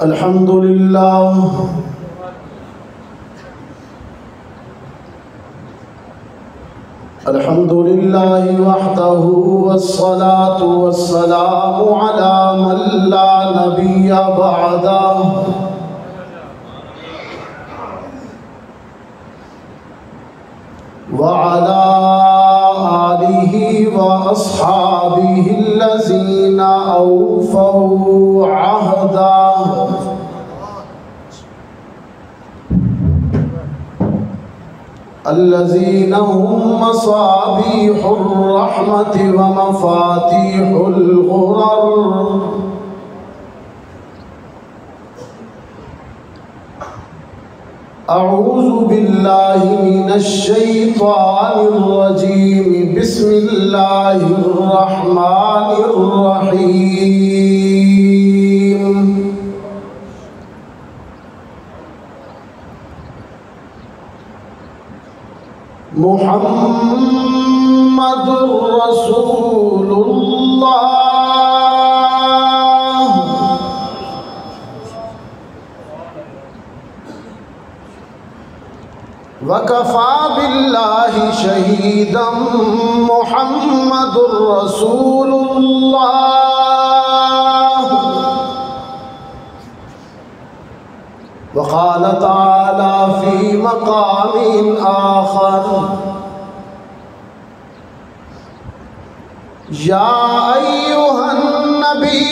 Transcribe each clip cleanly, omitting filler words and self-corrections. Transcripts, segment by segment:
अल्हम्दुलिल्लाह अल्हम्दुलिल्लाहि वहदहु वस्सलातु वस्सलामु अला मन ला नबिय्य बअदहु व अला आलिहि व अस्हाबिहि अल्लज़ीना औफ़ौ अहदा अल्लज़ीना हुम मसाबीहुर रहमति व मफातीहुल गुरर अऊज़ु बिल्लाहि मिनश शैतानिर रजीम बिस्मिल्लाहिर रहमानिर रहीम मुहम्मदुर रसूलुल्लाह वकफ़ा बिल्लाहि शहीदम मुहम्मदुर रसूलुल्लाह वक़ाल तआला फ़ी मक़ामिन आख़र या अय्युहन नबी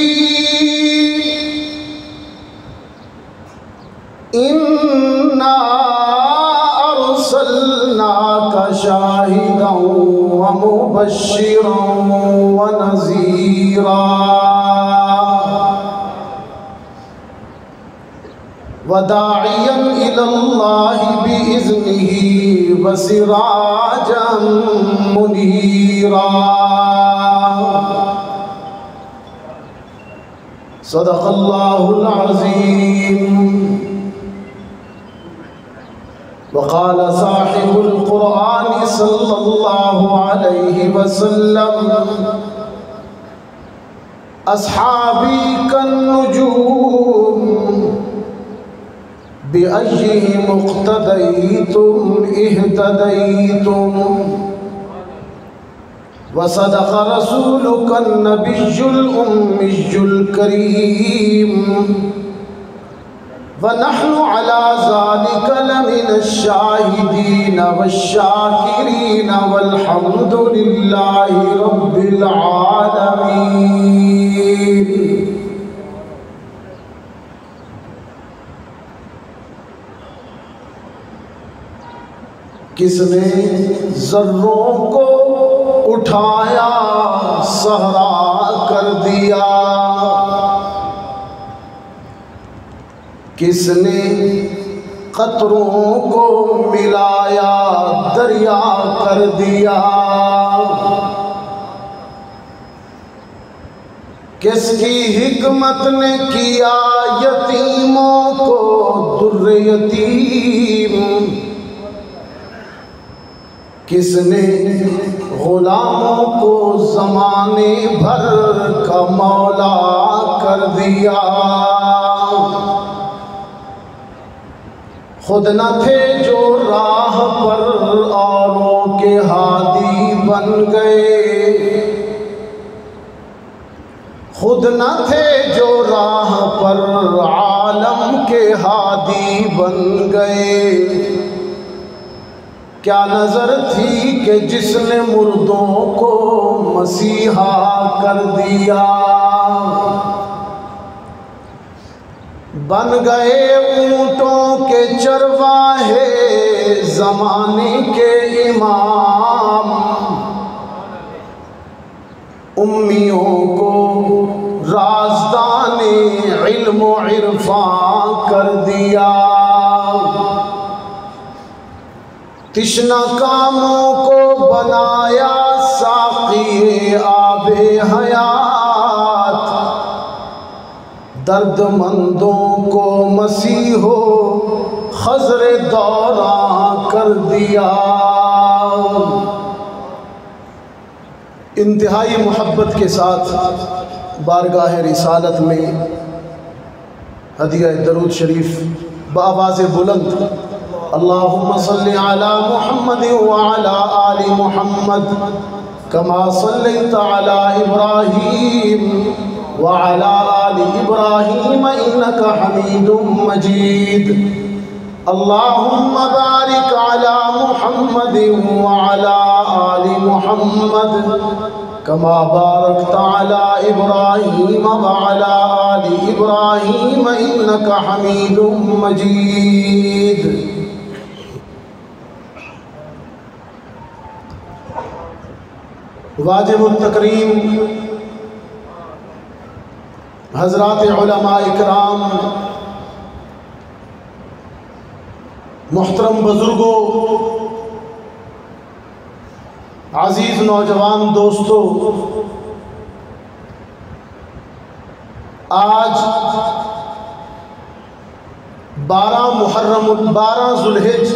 इन्ना अर्सलनाका शाहिदन व मुबश्शिरन व नज़ीरा वदाइयन इलल्लाहि बिइज़्निही व सिराजन मुनीरा सदक़ल्लाहुल अज़ीम वक़ाल साहिबुल क़ुरआन सल्लल्लाहु अलैहि वसल्लम अस्हाबी कन्नुजूम बिअय्यिहिम इक़्तदय्तुम इह्तदय्तुम वसदक़ रसूलुकन नबिय्युल उम्मियुल करीम वनहनु अला ज़ालिका लमिनश शाहिदीन वश्शाकिरीन वल्हम्दुलिल्लाहि रब्बिल आलमीन। किसने ज़र्रों को उठाया सहरा कर दिया, किसने कतरों को मिलाया दरिया कर दिया, किसकी हिकमत ने किया यतीमों को दुर्र यतीम, किसने गुलामों को ज़माने भर का मौला कर दिया। खुद न थे जो राह पर औरों के हादी बन गए, खुद न थे जो राह पर आलम के हादी बन गए। क्या नज़र थी कि जिसने मुर्दों को मसीहा कर दिया, बन गए ऊँटों के चरवाहे ज़माने के इमाम, उम्मियों को राज़दाने इल्म व इरफ़ान कर दिया, तिश्ना कामों को बनाया साक़ी आबे हयात, दर्दमंदों को मसीहो खज़रे दौरां कर दिया। इंतहाई मोहब्बत के साथ बारगाह रिसालत में हदिया दरूद शरीफ बआवाज़ बुलंद अल्लाहुम्मा सल्लि अला मुहम्मद व अला आलि मुहम्मद कमा सल्लैता अला इब्राहीम व अला आलि इब्राहीम इन्नका हमीदुम मजीद। अल्लाहुम्मा बारिक अला मुहम्मद व अला आलि मुहम्मद कमा बारकता अला इब्राहीम व अला आलि इब्राहीम इन्नका हमीदुम मजीद। वाजिबुत तकरीम हज़रात उलमा इकराम, मोहतरम बुज़ुर्गों, अज़ीज़ नौजवान दोस्तों, आज 12 ज़ुल्हिज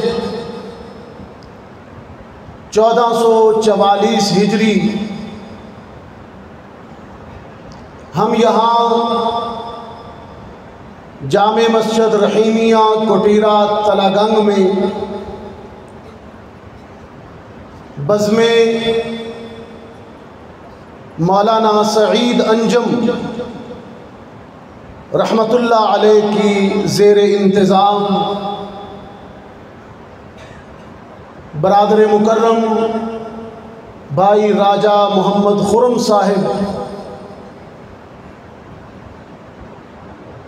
1444 हिजरी हम यहाँ जामे मस्जिद रहीमिया कोटीरा तलागंग में बज़्मे मौलाना सईद अंजुम रहमतुल्लाह अलैह की ज़ेरे इंतज़ाम बरादर मुकर्रम भाई राजा मोहम्मद खुर्रम साहिब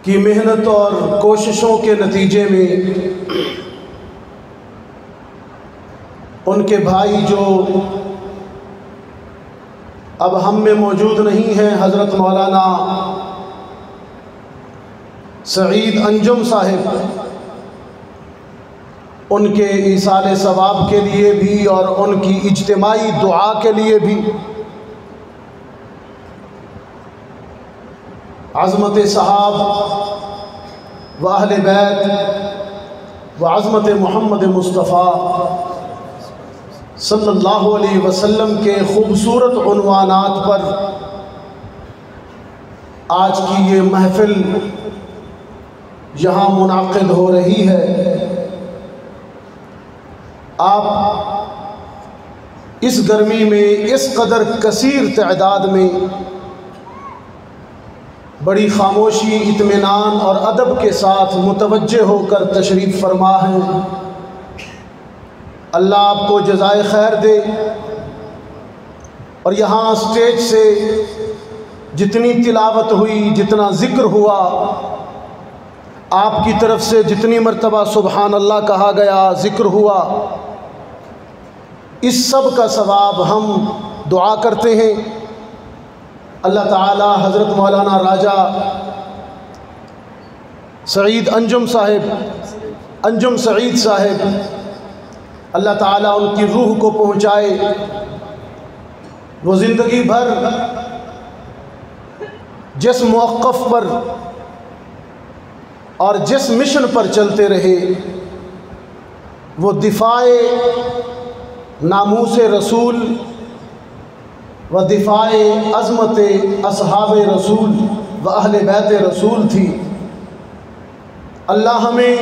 की मेहनत और कोशिशों के नतीजे में उनके भाई जो अब हम में मौजूद नहीं हैं, हज़रत मौलाना सईद अंजुम साहिब, उनके ईसाले सवाब के लिए भी और उनकी इज्तिमाई दुआ के लिए भी अज़मत सहाब व अहले बैत व अज़मत मोहम्मद मुस्तफ़ा सल्लल्लाहु अलैहि वसल्लम के ख़ूबसूरत उन्वानात पर आज की ये महफ़िल यहाँ मुनाक़िद हो रही है। आप इस गर्मी में इस कदर कसीर तादाद में बड़ी खामोशी, इत्मीनान और अदब के साथ मुतवज्जे होकर तशरीफ़ फरमा है। अल्लाह आपको जज़ाए खैर दे। और यहाँ स्टेज से जितनी तिलावत हुई, जितना ज़िक्र हुआ, आपकी तरफ से जितनी मर्तबा सुबहान अल्लाह कहा गया, ज़िक्र हुआ, इस सब का सवाब हम दुआ करते हैं अल्लाह ताला हज़रत मौलाना राजा सईद अंजुम साहिब, अंजुम सईद साहिब, अल्लाह ताला उनकी रूह को पहुँचाए। वो ज़िंदगी भर जिस मौक़िफ़ पर और जिस मिशन पर चलते रहे, वो दिफ़ाए नामूस रसूल व दिफ़ाए अज़मत असहाब रसूल व अहले बैत रसूल थी। अल्लाह हमें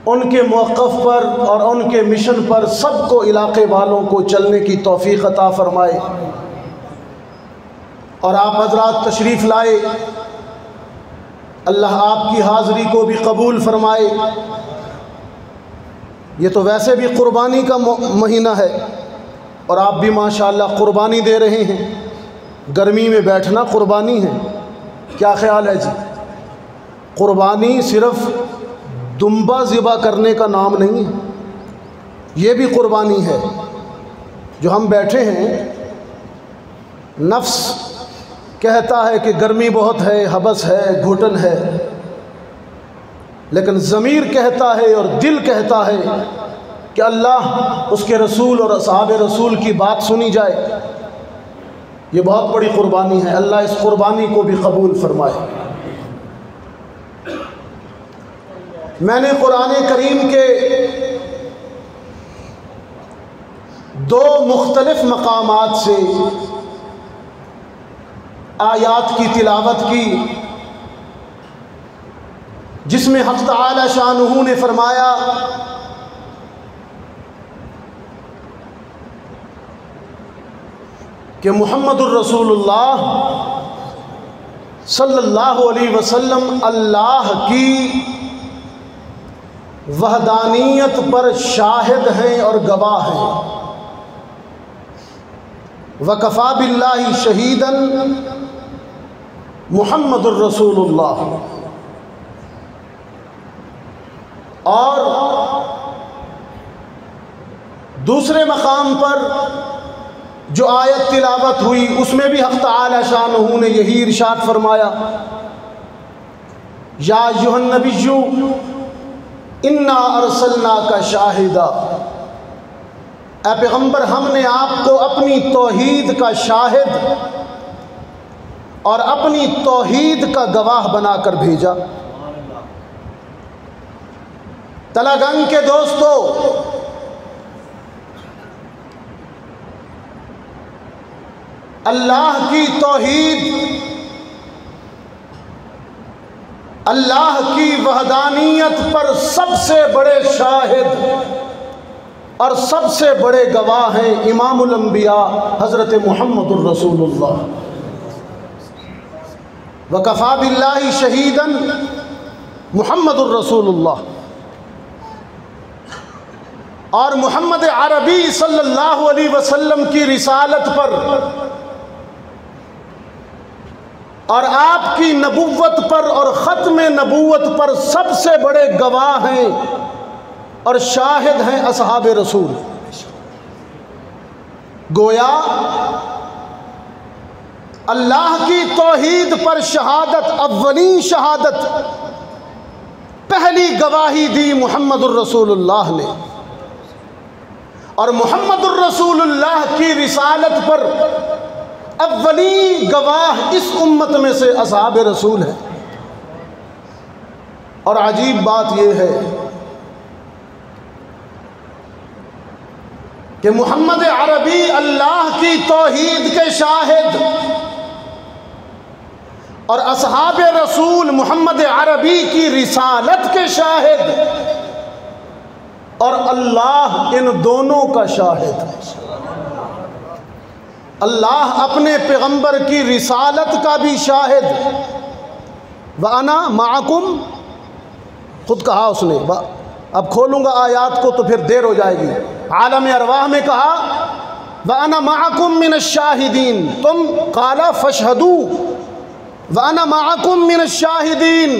उनके मौक़िफ़ पर और उनके मिशन पर सबको इलाक़े वालों को चलने की तौफ़ीक़ अता फ़रमाए। और आप हज़रात तशरीफ़ लाए, अल्लाह आपकी हाज़री को भी कबूल फ़रमाए। ये तो वैसे भी क़ुरबानी का महीना है और आप भी माशाअल्लाह क़ुरबानी दे रहे हैं। गर्मी में बैठना क़ुरबानी है, क्या ख़्याल है जी? क़ुरबानी सिर्फ़ दुम्बा ज़िबा करने का नाम नहीं है, ये भी क़ुरबानी है। जो हम बैठे हैं, नफ्स कहता है कि गर्मी बहुत है, हबस है, घुटन है, लेकिन ज़मीर कहता है और दिल कहता है कि अल्लाह, उसके रसूल और असहाब रसूल की बात सुनी जाए। ये बहुत बड़ी क़ुरबानी है। अल्लाह इस क़ुरबानी को भी कबूल फरमाए। मैंने कुरान करीम के 2 मुख्तलिफ़ मकामात से आयात की तिलावत की। जिसमें हक़ तआला शानुहु ने फरमाया कि मुहम्मदुर रसूलुल्लाह सल्लल्लाहु अलैहि वसल्लम अल्लाह की वहदानियत पर शाहिद हैं और गवाह हैं। वकफ़ा बिल्लाहि शहीदन मुहम्मदुर रसूलुल्लाह। और दूसरे मकाम पर जो आयत तिलावत हुई उसमें भी हक़ तआला शानुहु ने यही इरशाद फरमाया, या अय्युहन नबिय्यु इन्ना अरसलनाका शाहिदा, ए पैगम्बर हमने आपको अपनी तौहीद का शाहिद और अपनी तौहीद का गवाह बनाकर भेजा। तलागंग के दोस्तों, अल्लाह की तौहीद, अल्लाह की वहदानियत पर सबसे बड़े शाहिद और सबसे बड़े गवाह हैं इमामुल अंबिया हज़रत मुहम्मदुर रसूलुल्लाह। वकफ़ा बिल्लाहि शहीदन मुहम्मदुर रसूलुल्लाह। और मोहम्मद अरबी सल्लल्लाहु अलैहि वसल्लम की रिसालत पर और आपकी नबुव्वत पर और ख़त्म नबुव्वत पर सबसे बड़े गवाह हैं और शाहिद हैं असहाब रसूल। गोया अल्लाह की तौहीद पर शहादत, अव्वलीन शहादत, पहली गवाही दी मुहम्मदुर रसूलुल्लाह ने। और मुहम्मदुर रसूलुल्लाह की रिसालत पर अव्वली गवाह इस उम्मत में से असहाब रसूल है। और अजीब बात यह है कि मुहम्मद अरबी अल्लाह की तौहीद के शाहिद और असहाब रसूल मुहम्मद अरबी की रिसालत के शाहिद, और अल्लाह इन दोनों का शाहिद है। अल्लाह अपने पैगंबर की रिसालत का भी शाहिद, व अना माकुम, खुद कहा उसने। अब खोलूंगा आयात को तो फिर देर हो जाएगी। आलम अरवाह में कहा व अना माकुम मिनश शाहिदीन, तुम काला फशहदू व अना माकुम मिनश शाहिदीन।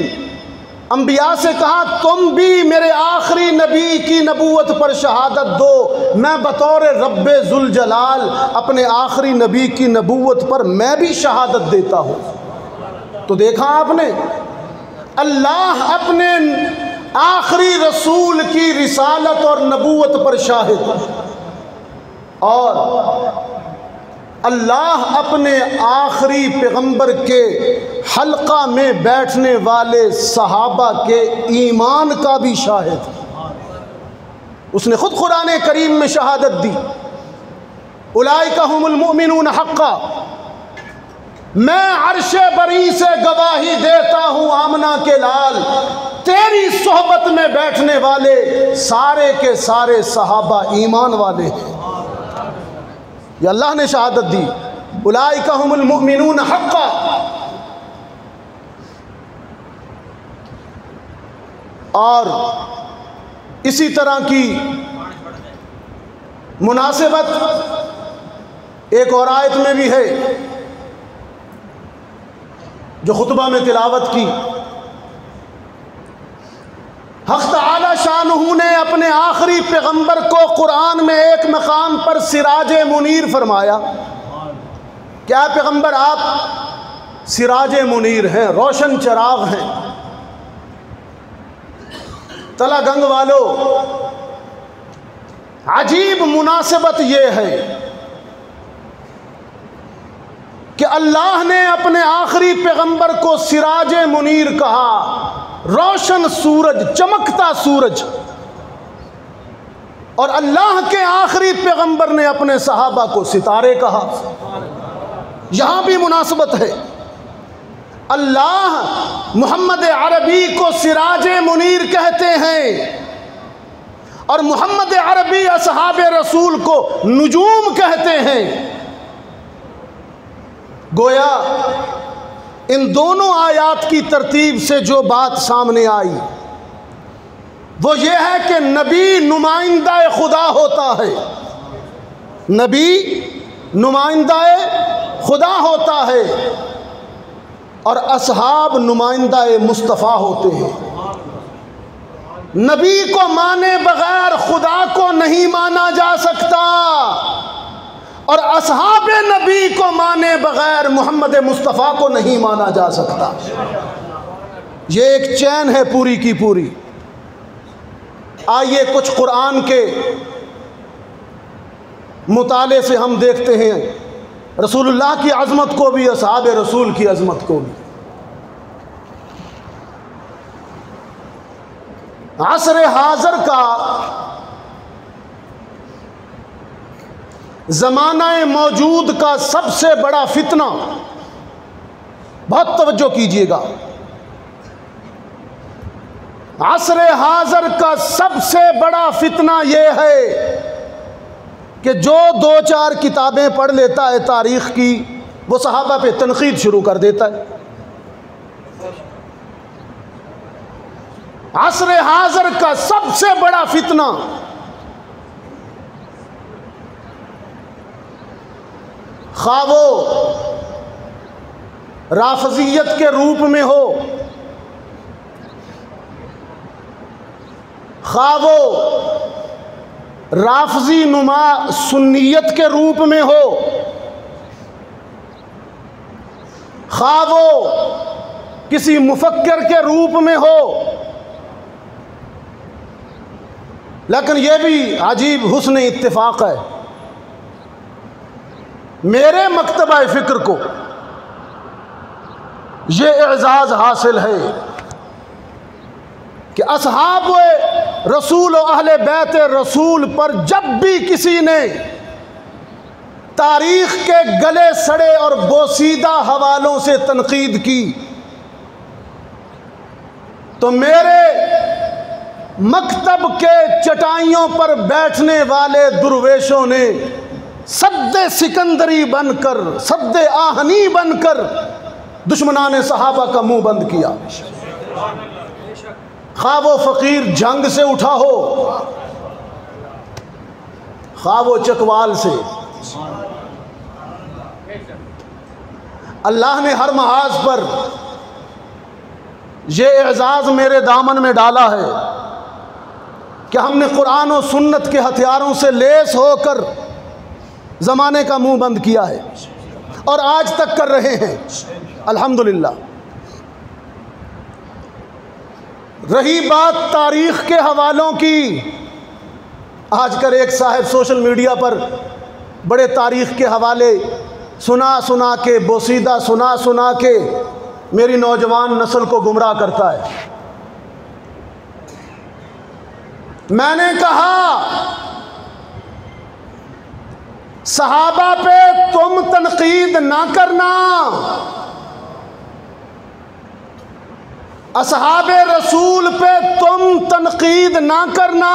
अंबिया से कहा तुम भी मेरे आखिरी नबी की नबूवत पर शहादत दो, मैं बतौर रब्बे जुल जलाल अपने आखिरी नबी की नबूवत पर मैं भी शहादत देता हूँ। तो देखा आपने, अल्लाह अपने आखिरी रसूल की रिसालत और नबूवत पर शाहिद, और अल्लाह अपने आखिरी पैगंबर के हल्का में बैठने वाले सहाबा के ईमान का भी शाहिद। उसने खुद कुरान करीम में शहादत दी, उलाइका हुमुल मुमिनून हक्का, मैं अर्शे बरी से गवाही देता हूँ आमना के लाल, तेरी सोहबत में बैठने वाले सारे के सारे सहाबा ईमान वाले हैं। ये अल्लाह ने शहादत दी, उलाइका हुमुल मुमिनून हक्का। और इसी तरह की मुनासिबत एक और आयत में भी है जो खुतबा में तिलावत की। हक़ तआला शानुहु ने अपने आखिरी पैगंबर को कुरान में एक मकाम पर सिराज मुनीर फरमाया। क्या पैगंबर आप सिराज मुनीर हैं, रोशन चिराग हैं। तलागंग वालों, अजीब मुनासिबत ये है कि अल्लाह ने अपने आखिरी पैगंबर को सिराज मुनीर कहा, रोशन सूरज, चमकता सूरज, और अल्लाह के आखिरी पैगंबर ने अपने सहाबा को सितारे कहा। यहां भी मुनासिबत है। अल्लाह मोहम्मद अरबी को सिराज मुनीर कहते हैं और मोहम्मद अरबी असहाब रसूल को नुजूम कहते हैं। गोया इन दोनों आयात की तरतीब से जो बात सामने आई वो ये है कि नबी नुमाइंदा खुदा होता है, नबी नुमाइंदा खुदा होता है और असहाब नुमाइंदा मुस्तफ़ा होते हैं। नबी को माने बगैर खुदा को नहीं माना जा सकता और असहाब नबी को माने बगैर मोहम्मद मुस्तफ़ा को नहीं माना जा सकता। ये एक चैन है पूरी की पूरी। आइए कुछ कुरान के मुताले से हम देखते हैं रसूलुल्लाह की अज़मत को भी, असहाब रसूल की अज़मत को भी। असर हाज़र का ज़माना मौजूद का सबसे बड़ा फितना, बहुत तवज्जो कीजिएगा, असर हाज़र का सबसे बड़ा फितना यह है कि जो दो चार किताबें पढ़ लेता है तारीख़ की वो सहाबा पे तनक़ीद शुरू कर देता है। असर हाज़र का सबसे बड़ा फितना खा वो राफ़ज़ियत के रूप में हो, खा वो राफ़ज़ी नुमा सुन्नियत के रूप में हो, खा वो किसी मुफक्किर के रूप में हो। लेकिन यह भी अजीब हुस्न इत्तिफाक है, मेरे मकतबा फ़िक्र को ये एजाज़ हासिल है कि असहाब रसूल और अहले बैत रसूल पर जब भी किसी ने तारीख़ के गले सड़े और बोसीदा हवालों से तनक़ीद की तो मेरे मकतब के चटाइयों पर बैठने वाले दुर्वेशों ने सद्दे सिकंदरी बनकर, सद्दे आहनी बनकर दुश्मनाने सहाबा का मुंह बंद किया। खा वो फ़कीर जंग से उठा हो, खा वो चकवाल से। अल्लाह ने हर महाज पर यह एजाज़ मेरे दामन में डाला है कि हमने कुरान और सुन्नत के हथियारों से लेस होकर ज़माने का मुंह बंद किया है और आज तक कर रहे हैं अल्हम्दुलिल्लाह। रही बात तारीख़ के हवालों की, आजकल एक साहब सोशल मीडिया पर बड़े तारीख़ के हवाले सुना सुना के, बोसीदा सुना सुना के मेरी नौजवान नस्ल को गुमराह करता है। मैंने कहा सहाबा पे तुम तनक़ीद ना करना, असहाबे रसूल पे तुम तनक़ीद ना करना,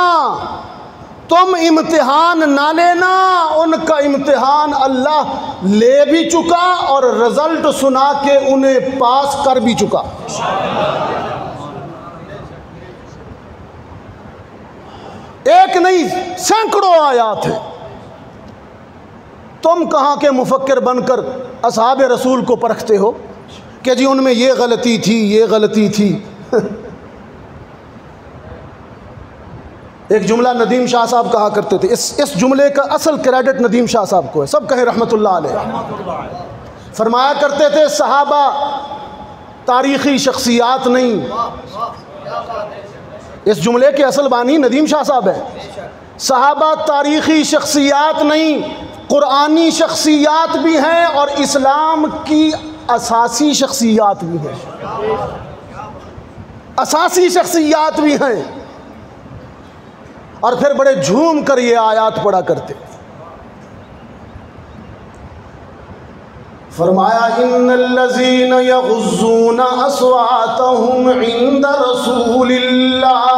तुम इम्तिहान ना लेना। उनका इम्तिहान अल्लाह ले भी चुका और रिज़ल्ट सुना के उन्हें पास कर भी चुका। एक नहीं सैकड़ों आयात है। तुम कहाँ के मुफक्किर बनकर असहाबे रसूल को परखते हो कि जी उनमें ये गलती थी, ये गलती थी। एक जुमला नदीम शाह साहब कहा करते थे, इस जुमले का असल क्रेडिट नदीम शाह साहब को है, सब कहें रहमतुल्लाह अलैह। फरमाया करते थे सहाबा तारीख़ी शख्सियात नहीं। इस जुमले के असल बानी नदीम शाह साहब है। सहाबा तारीख़ी शख्सियात नहीं, कुरानी शख्सियात भी हैं और इस्लाम की असासी शख्सियात भी हैं, असासी शख्सियात भी हैं। और फिर बड़े झूम कर ये आयात पढ़ा करते। फरमाया इन्नल्लज़ीना यग़ुज़्ज़ूना अस्वातहुम इंद रसूलिल्लाह,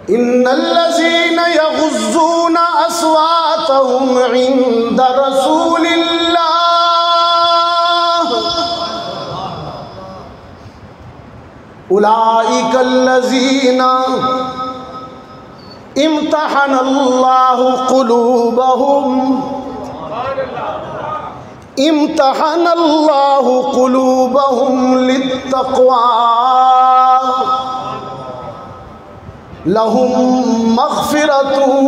इन्नल्लज़ीना यग़ुज़्ज़ूना अस्वातहुम इंद रसूलिल्लाह उलाइकल्लज़ीना इम्तहनल्लाहु क़ुलूबहुम लित्तक़वा लहुम मग़फ़िरतुन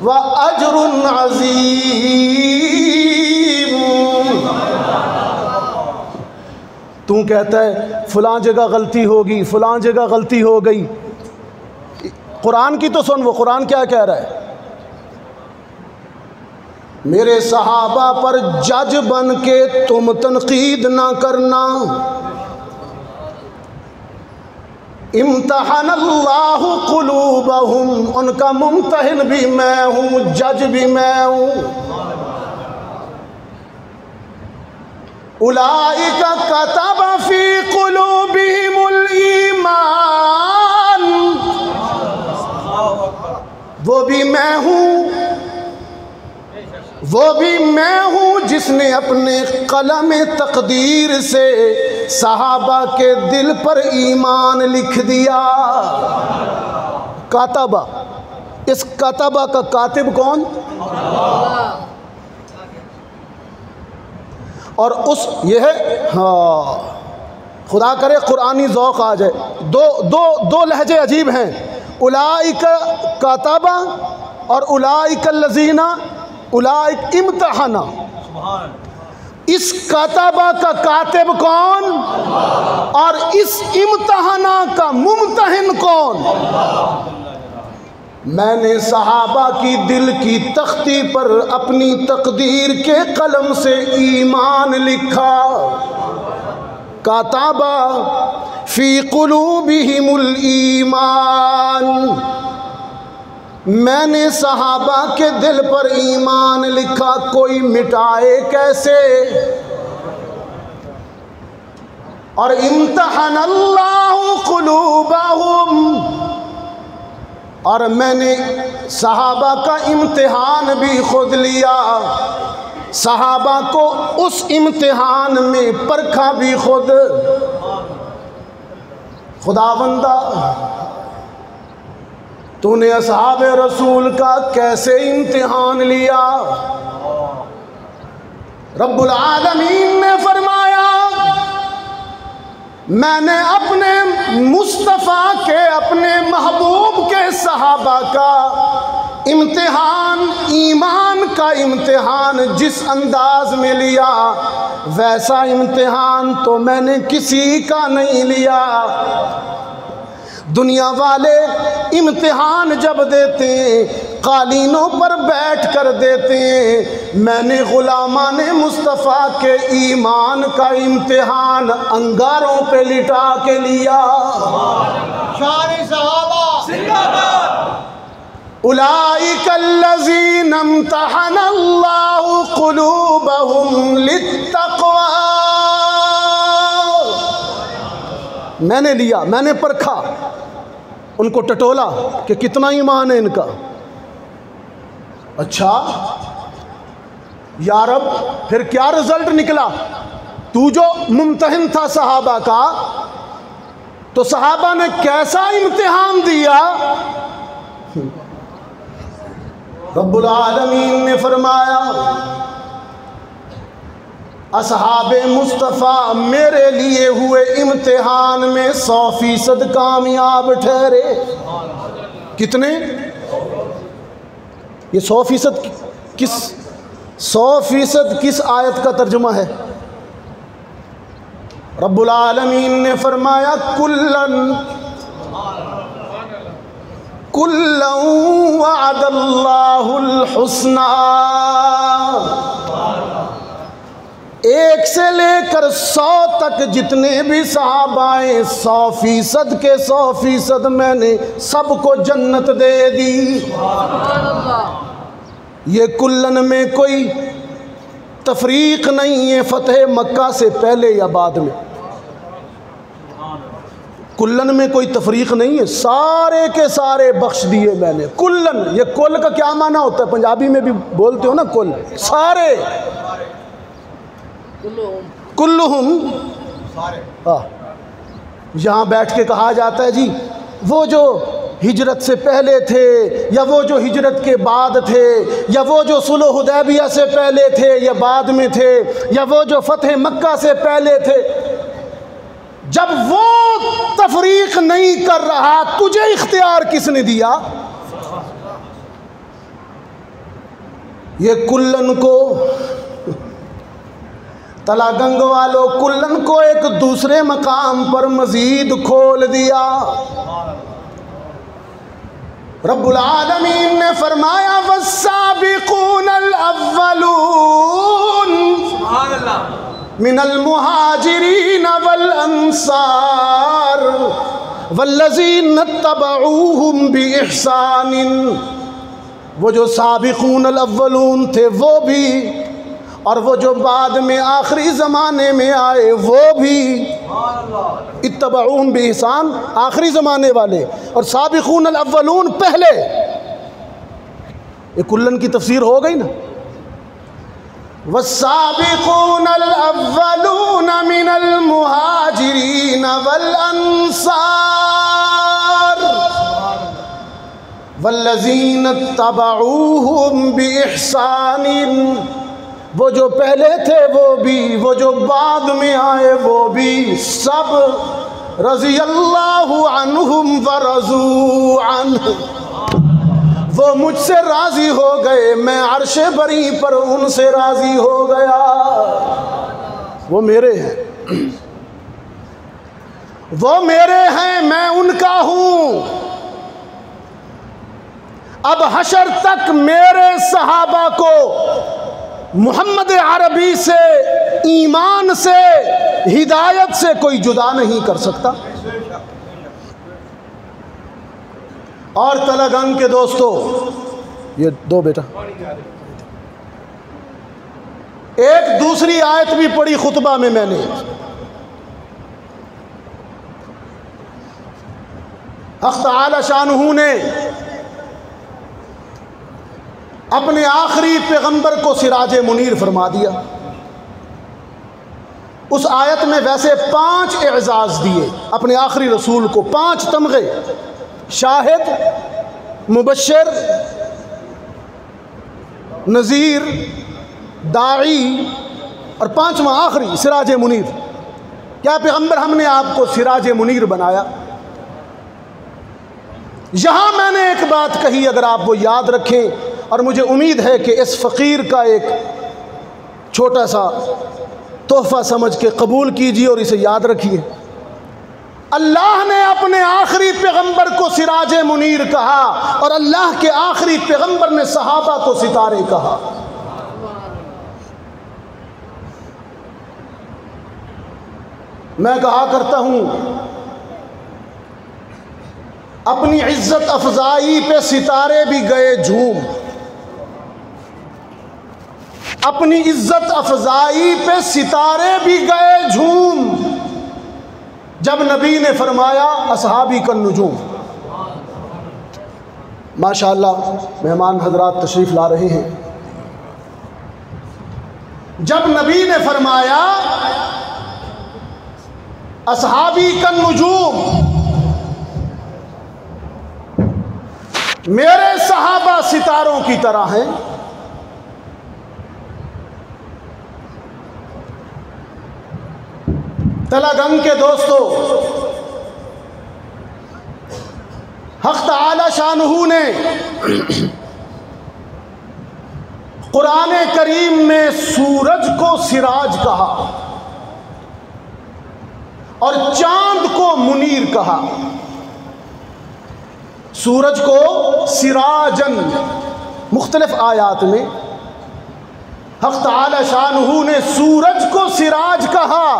व अज्रुन अज़ीम। तू कहता है फ़लाँ जगह गलती होगी, फ़लाँ जगह गलती हो गई। कुरान की तो सुन, वो कुरान क्या कह रहा है? मेरे सहाबा पर जज बन के तुम तनकीद ना करना। इम्तहनल्लाहु क़ुलूबहुम, उनका मुम्तहिन भी मैं हूँ, जज भी मैं हूँ। उलाइका कतब फी क़ुलूबिहिमुल ईमान, वो भी मैं हूँ, वो भी मैं हूँ जिसने अपने कलम तकदीर से सहाबा के दिल पर ईमान लिख दिया। कातबा, इस कातबा का कातिब कौन? और उस यह है, हाँ, खुदा करे कुरानी ज़ौक़ आ जाए। दो लहजे अजीब हैं, उलाइका कातबा और उलाइकल्लज़ीना, उलाइक इम्तहना। इस कातबा का कातिब कौन और इस इम्तहना का मुम्तहिन कौन? मैंने सहाबा की दिल की तख्ती पर अपनी तकदीर के कलम से ईमान लिखा। कातबा फी क़ुलूबिहिमुल ईमान, मैंने सहाबा के दिल पर ईमान लिखा। कोई मिटाए कैसे? और इम्तहनल्लाहु क़ुलूबहुम, और मैंने सहाबा का इम्तिहान भी खुद लिया। सहाबा को उस इम्तिहान में परखा भी खुद। खुदावंदा, तूने असहाबे रसूल का कैसे इम्तिहान लिया? रब्बुल आलमीन ने फरमाया, मैंने अपने मुस्तफ़ा के, अपने महबूब के सहाबा का इम्तिहान, ईमान का इम्तिहान जिस अंदाज में लिया, वैसा इम्तिहान तो मैंने किसी का नहीं लिया। दुनिया वाले इम्तिहान जब देते हैं कालीनों पर बैठ कर देते हैं, मैंने गुलामाने मुस्तफ़ा के ईमान का इम्तिहान अंगारों पे लिटा के लिया। शान सहाबा जिंदाबाद। उलाइकल्लज़ीना इम्तहनल्लाहु क़ुलूबहुम लित्तक़वा, मैंने लिया, मैंने परखा, उनको टटोला कि कितना ईमान है इनका। अच्छा या रब, फिर क्या रिजल्ट निकला? तू जो मुम्तहिन था सहाबा का, तो सहाबा ने कैसा इम्तिहान दिया? रब्बुल आलमीन ने फरमाया, असहाबे मुस्तफ़ा मेरे लिए हुए इम्तिहान में 100% कामयाब ठहरे। कितने? ये 100% किस 100% किस आयत का तर्जुमा है? रब्बुल आलमीन ने फरमाया, कुल्लन वअदल्लाहुल हुस्ना, 1 से लेकर 100 तक जितने भी सहाबाए 100% के 100% मैंने सबको जन्नत दे दी। ये कुल्लन में कोई तफरीक नहीं है फतेह मक्का से पहले या बाद में, कुल्लन में कोई तफरीक नहीं है, सारे के सारे बख्श दिए मैंने। कुल्लन, ये कुल का क्या माना होता है? पंजाबी में भी बोलते हो ना कुल, सारे, कुल्लुहुम, हाँ। यहाँ बैठ के कहा जाता है जी वो जो हिजरत से पहले थे, या वो जो हिजरत के बाद थे, या वो जो सुलह हुदैबिया से पहले थे या बाद में थे, या वो जो फतेह मक्का से पहले थे। जब वो तफरीक नहीं कर रहा, तुझे इख्तियार किसने दिया? ये कुल्लन को, तलागंग वालों, कुल्लन को एक दूसरे मकाम पर मजीद खोल दिया। रब्बुल आलमीन ने फरमाया वस्साबिकूनल अव्वलून मिनल मुहाजिरीन वल अंसार वल्लज़ीना तबऊहुम बिइहसानिन। वो जो साबिकूनल अव्वलून थे वो भी, और वो जो बाद में आखिरी ज़माने में आए वो भी। इत्तबऊहुम बिइहसान आखिरी ज़माने वाले, और साबिकूनल अव्वलून पहले। ये कुल्लन की तफसीर हो गई ना। वस्साबिकूनल अव्वलून मिनल मुहाजिरीन वल अंसार वल्लज़ीना तबऊहुम बिइहसानिन। वो जो पहले थे वो भी, वो जो बाद में आए वो भी, सब रज़ियल्लाहु अन्हुम व रज़ू अन्हु। वो मुझसे राज़ी हो गए, मैं अर्शे बरी पर उनसे राज़ी हो गया। वो मेरे हैं, वो मेरे हैं, मैं उनका हूँ। अब हशर तक मेरे सहाबा को मोहम्मद अरबी से, ईमान से, हिदायत से कोई जुदा नहीं कर सकता। और तलगंग के दोस्तों, ये दो बेटा, एक दूसरी आयत भी पढ़ी खुतबा में मैंने। हक़ तआला शानुहु ने अपने आखिरी पैगंबर को सिराज मुनीर फरमा दिया। उस आयत में वैसे 5 एजाज दिए अपने आखिरी रसूल को, 5 तमगे, शाहिद, मुबश्शिर, नज़ीर, दाई, और 5वां आखिरी सिराज मुनीर। क्या पैगंबर हमने आपको सिराज मुनीर बनाया? यहाँ मैंने एक बात कही, अगर आप वो याद रखें, और मुझे उम्मीद है कि इस फ़कीर का एक छोटा सा तोहफ़ा समझ के कबूल कीजिए और इसे याद रखिए। अल्लाह ने अपने आखिरी पैगंबर को सिराज मुनीर कहा, और अल्लाह के आखिरी पैगंबर ने सहाबा को सितारे कहा। मैं कहा करता हूँ, अपनी इज्जत अफजाई पे सितारे भी गए झूम। अपनी इज्जत अफजाई पे सितारे भी गए झूम, जब नबी ने फरमाया असहाबी कन नुजूम। माशाअल्लाह मेहमान हजरात तशरीफ़ ला रहे हैं। जब नबी ने फरमाया असहाबी कन नुजूम, मेरे सहाबा सितारों की तरह हैं, तलगंग के दोस्तों, हक़ तआला शानुहु ने कुरान करीम में सूरज को सिराज कहा और चांद को मुनीर कहा। सूरज को सिराजन मुख्तलिफ आयात में, हक़ तआला शानहू ने सूरज को सिराज कहा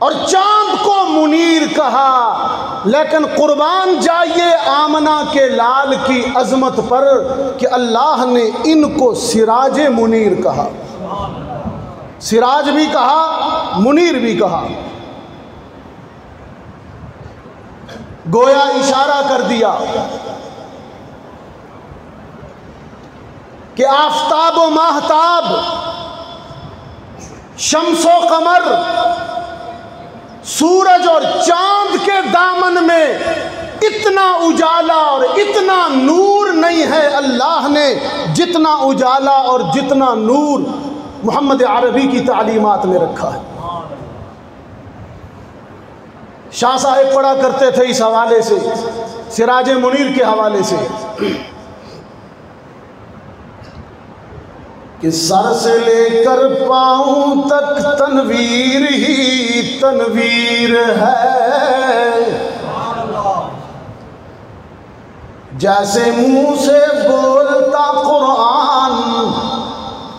और चांद को मुनीर कहा, लेकिन कुर्बान जाइए आमना के लाल की अजमत पर कि अल्लाह ने इनको सिराज मुनीर कहा। सिराज भी कहा, मुनीर भी कहा। गोया इशारा कर दिया कि आफताब व महताब, शम्सो कमर, सूरज और चांद के दामन में इतना उजाला और इतना नूर नहीं है अल्लाह ने जितना उजाला और जितना नूर मोहम्मद अरबी की तालीमात में रखा है। शाह साहेब पढ़ा करते थे इस हवाले से, सिराज मुनीर के हवाले से कि सर से लेकर पांव तक तनवीर ही तनवीर है, जैसे मुंह से बोलता कुरान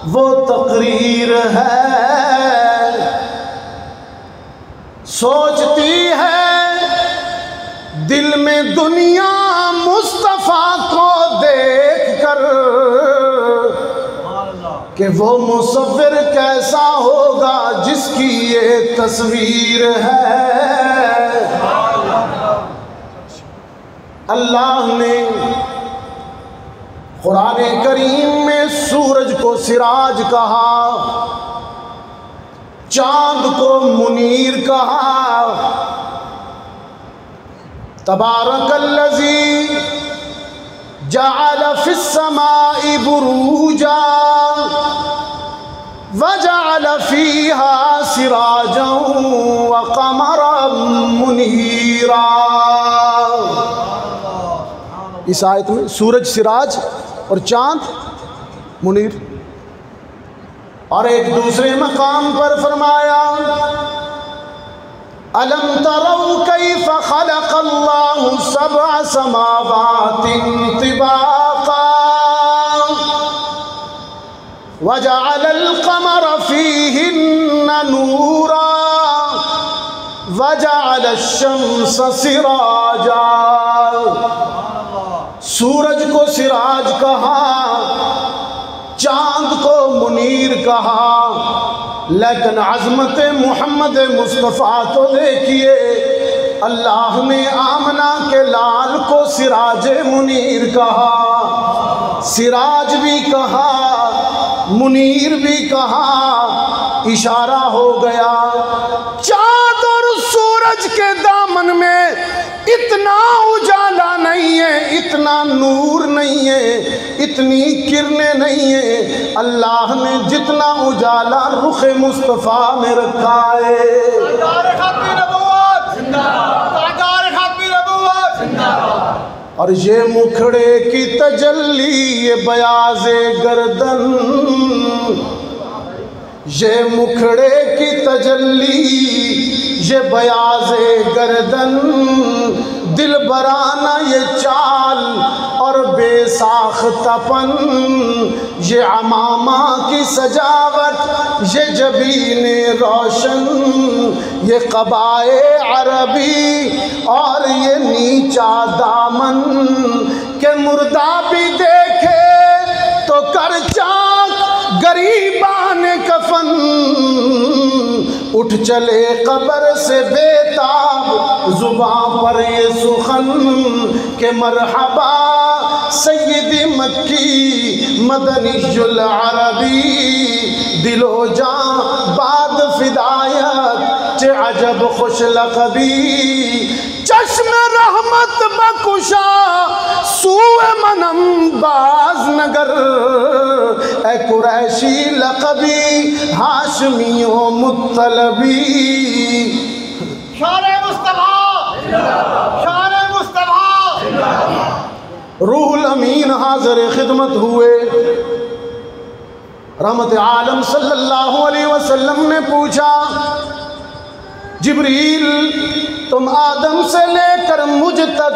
वो तकरीर है। सोचती है दिल में दुनिया मुस्तफ़ा को देखकर कि वो मुसव्विर कैसा होगा जिसकी ये तस्वीर है। अल्लाह ने कुरान करीम में सूरज को सिराज कहा, चांद को मुनीर कहा। तबारकल्लज़ी जअल फिस्समाई बुरूजा वजअल फीहा सिराजन व क़मरन मुनीरा। इस आयत में सूरज सिराज और चांद मुनीर। और एक दूसरे मकाम पर फरमाया अलम तरौ कैफ़ ख़लक़ल्लाहु सबअ समावातिन तिबाक़ा वजअलल क़मर फ़ीहिन्ना नूरा वजअलश शम्स सिराजा। सूरज को सिराज कहा, चांद को मुनीर कहा, लेकिन अज़मत मोहम्मद मुस्तफ़ा तो देखिए, अल्लाह ने आमना के लाल को सिराज मुनीर कहा। सिराज भी कहा, मुनीर भी कहा। इशारा हो गया चांद और सूरज के दामन में इतना उजाला नहीं है, इतना नूर नहीं है, इतनी किरणें नहीं है। अल्लाह ने जितना उजाला रुख मुस्तफ़ा में रखा है। और ये मुखड़े की तजल्ली, ये बयाज़े गर्दन, ये मुखड़े की तजल्ली, ये बयाज़े गर्दन, दिल बराना ये चाल और बेसाख्तापन, ये अमामा की सजावट, ये जबीने रोशन, ये क़बाए अरबी और ये नीचा दामन के मुर्दा भी देखे तो कर चाक गरीबान कफन, उठ चले कब्र से बेताब जुबां पर ये सुखन के मरहबा सय्यदी मक्की मदनीयुल अरबी, दिलो जां बाद फिदायत चे अजब खुश लक़बी, चश्म रहमत बकुशा सूए मनम बाज नगर, ए कुरैशी लक़बी हाशमियों मुत्तलबी। शान मुस्तफ़ा, शान मुस्तफ़ा। रूहुल अमीन हाज़िर खिदमत हुए। रहमत आलम सल्लल्लाहु अलैहि वसल्लम ने पूछा जिब्रील तुम आदम से लेकर मुझ तक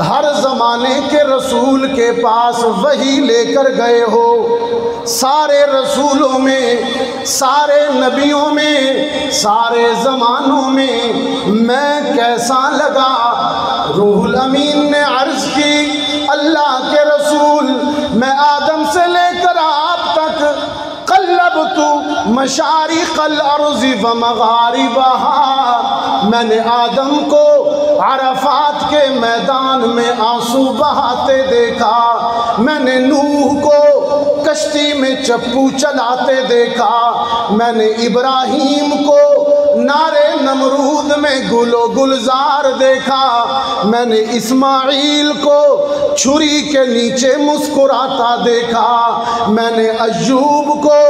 हर ज़माने के रसूल के पास वही लेकर गए हो। सारे रसूलों में, सारे नबियों में, सारे ज़मानों में मैं कैसा लगा? रूहुल अमीन ने अर्ज़ की, अल्लाह के रसूल, मैं आदम से लेकर आप तक क़ल्लबतु मशारिक़ल अर्ज़ि व मग़ारिबहा, मैंने आदम को अरफ़ात के मैदान में आंसू बहाते देखा, मैंने नूह को कश्ती में चप्पू चलाते देखा, मैंने इब्राहीम को नारे नमरूद में गुलो गुलजार देखा, मैंने इस्माईल को छुरी के नीचे मुस्कुराता देखा, मैंने अय्यूब को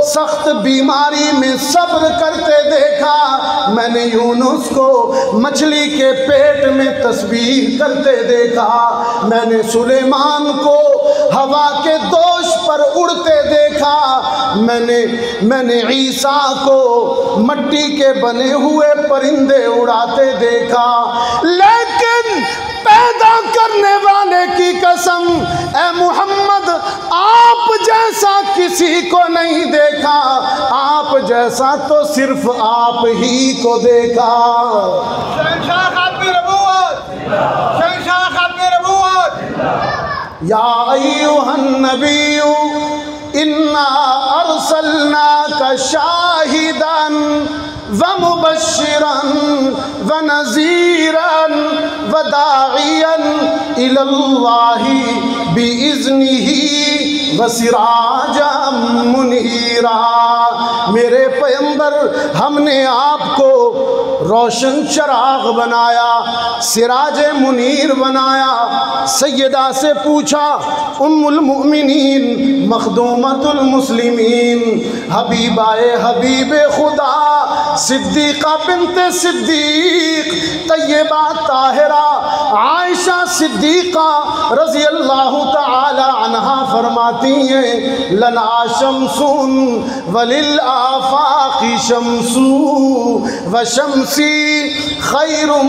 सख्त बीमारी में सब्र करते देखा, मैंने यूनुस को मछली के पेट में तस्बीह करते देखा, मैंने सुलेमान को हवा के दोष पर उड़ते देखा, मैंने ईसा को मट्टी के बने हुए परिंदे उड़ाते देखा। लेकिन पैदा करने वाले की कसम, ए मुहम्मद, आप जैसा किसी को नहीं देखा, आप जैसा तो सिर्फ आप ही को देखा। या अय्युहन नबिय्यु इन्ना अरसलनाका शाहिदन व मुबश्शिरन व नज़ीरन व दाइयन इलल्लाहि बिइज़्निही व सिराजम मुनीरा। मेरे पैगंबर, हमने आपको रोशन चराग बनाया, सिराज मुनीर बनाया। सैयदा से पूछा, उम्मुल मुमिनीन मखदूमतुल मुस्लिमीन, हबीबाए हबीबे खुदा, सिद्दीक़ा बिन्ते सिद्दीक़, तय्यबा ताहिरा आयशा सिद्दीक़ा रज़ी अल्लाह तआला अन्हा फरमाती हैं, लना शम्सुन वलिल आफ़ाक़ि शम्सु व शम्सी खैरुम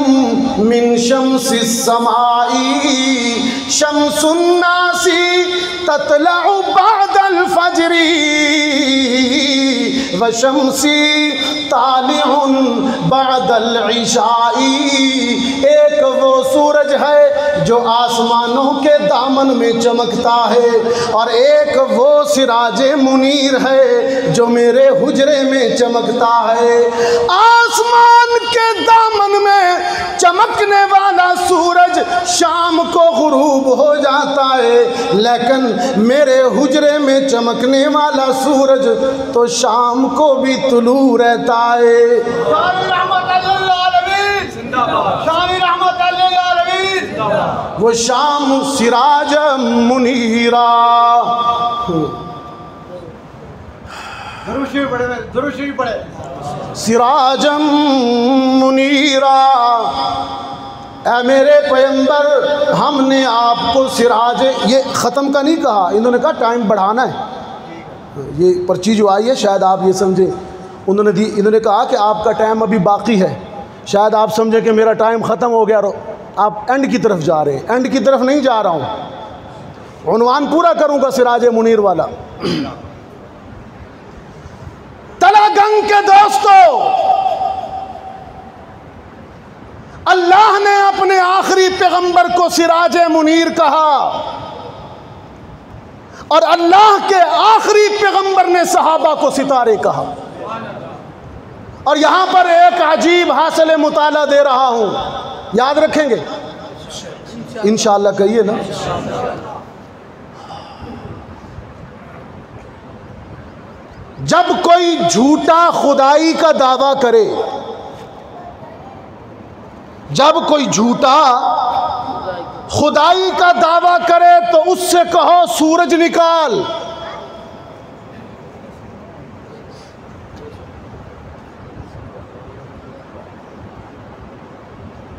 मिन शम्सिस समाई, शम्सुन नासी ततलउ बअदल फज्री व शम्सी तालिउन बअदल इशाई। एक वो सूरज है जो आसमानों के दामन में चमकता है, और एक वो सिराजे मुनीर है जो मेरे हुजरे में चमकता है। आसमान के दामन में चमकने वाला सूरज शाम को गुरूब हो जाता है, लेकिन मेरे हुजरे में चमकने वाला सूरज तो शाम को भी तुलू रहता है। वो शाम सिराज मुनीरा। सिराजम मुनीरा, ऐ मेरे पैगंबर, हमने आपको सिराज, ये ख़त्म का नहीं कहा, इन्होंने कहा टाइम बढ़ाना है। ये पर्ची जो आई है शायद आप ये समझे, इन्होंने कहा कि आपका टाइम अभी बाकी है, शायद आप समझे कि मेरा टाइम ख़त्म हो गया, आप एंड की तरफ जा रहे हैं। एंड की तरफ नहीं जा रहा हूँ, उन्वान पूरा करूँगा सिराज मुनीर वाला। तलागंग के दोस्तों, अल्लाह ने अपने आखिरी पैगंबर को सिराज मुनीर कहा, और अल्लाह के आखिरी पैगंबर ने सहाबा को सितारे कहा। और यहां पर एक अजीब हासिल मुताला दे रहा हूं, याद रखेंगे इंशाअल्लाह, कहिए ना। जब कोई झूठा खुदाई का दावा करे, जब कोई झूठा खुदाई का दावा करे तो उससे कहो सूरज निकाल।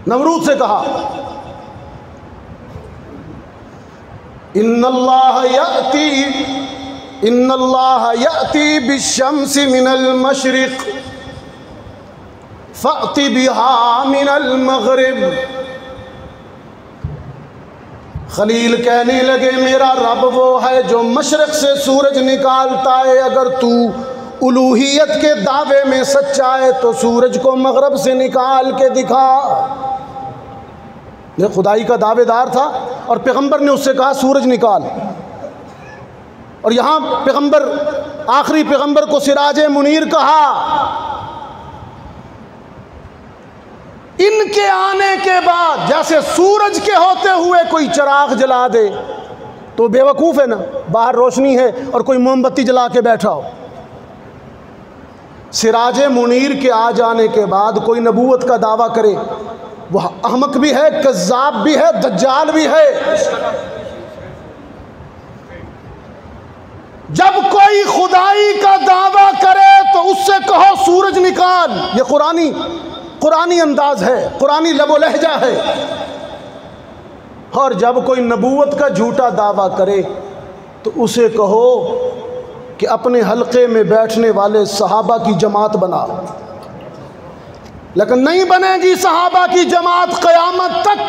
नमरूद से कहा, इन्नल्लाह यअती बिश्शम्सि मिनल मशरिक़ फ़अति बिहा मिनल मग़रिब। खलील कहने लगे मेरा रब वो है जो मशरक़ से सूरज निकालता है, अगर तू उलूहियत के दावे में सच्चा है तो सूरज को मग़रब से निकाल के दिखा। ये खुदाई का दावेदार था और पैगंबर ने उससे कहा सूरज निकाल। और यहाँ पैगंबर, आखिरी पैगंबर को सिराज मुनीर कहा। इनके आने के बाद जैसे सूरज के होते हुए कोई चिराग जला दे तो बेवकूफ़ है ना, बाहर रोशनी है और कोई मोमबत्ती जला के बैठा हो। सिराज मुनीर के आ जाने के बाद कोई नबूवत का दावा करे, वह अहमक भी है, कज़्ज़ाब भी है, दज्जाल भी है। जब कोई खुदाई का दावा करे तो उससे कहो सूरज निकाल। ये कुरानी अंदाज है, कुरानी लबो लहजा है। और जब कोई नबूवत का झूठा दावा करे तो उसे कहो कि अपने हलके में बैठने वाले सहाबा की जमात बना। लेकिन नहीं बनेगी सहाबा की जमात क़यामत तक।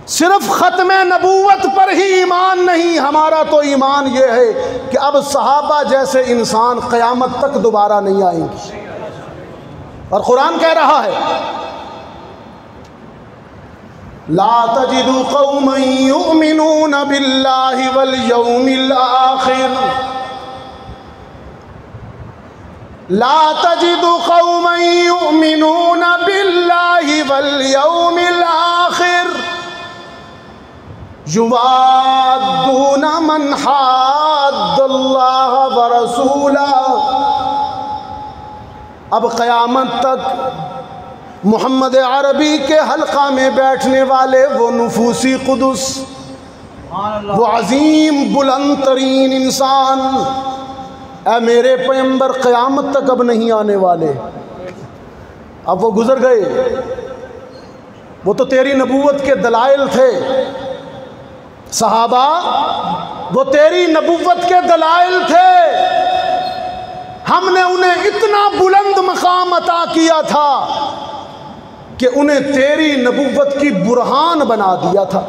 सिर्फ ख़त्म नबूवत पर ही ईमान नहीं, हमारा तो ईमान यह है कि अब सहाबा जैसे इंसान क़यामत तक दोबारा नहीं आएंगे। और कुरान कह रहा है ला तजिदु कौमन युमिनून बिल्लाहि वल यौमिल आखिर, ला तजिदु कौमन युमिनून बिल्लाहि वल यौमिल आखिर युवाद्दून मन हाद्दल्लाह व रसूलहु। अब क़यामत तक मोहम्मद अरबी के हल्का में बैठने वाले वो नफूसी कुदुस, वो अजीम बुलंद तरीन इंसान, ऐ मेरे पैगंबर क़यामत तक अब नहीं आने वाले। अब वो गुज़र गए। वो तो तेरी नबूवत के दलाइल थे सहाबा, वो तेरी नबूवत के दलाइल थे। हमने उन्हें इतना बुलंद मकाम अता किया था कि उन्हें तेरी नबूवत की बुरहान बना दिया था,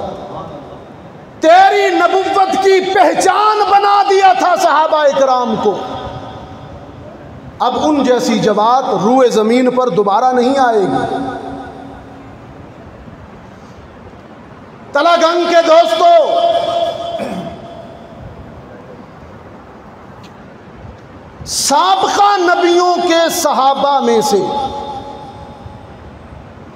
तेरी नबूवत की पहचान बना दिया था सहाबा इकराम को। अब उन जैसी जमात रूए ज़मीन पर दोबारा नहीं आएगी। तलागंग के दोस्तों, साबका नबियों के सहाबा में से,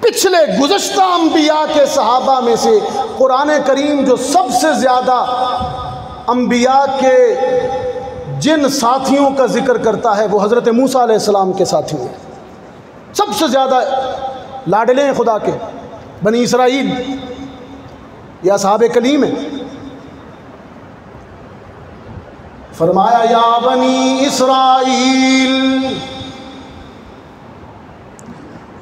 पिछले गुज़श्ता अंबिया के सहाबा में से कुरान करीम जो सबसे ज़्यादा अंबिया के जिन साथियों का जिक्र करता है वो हज़रत मूसा अलैहिस्सलाम के साथी हैं। सबसे ज़्यादा लाडले हैं खुदा के, बनी इसराइल या असहाबे कलीम है। फरमाया या बनी इसराइल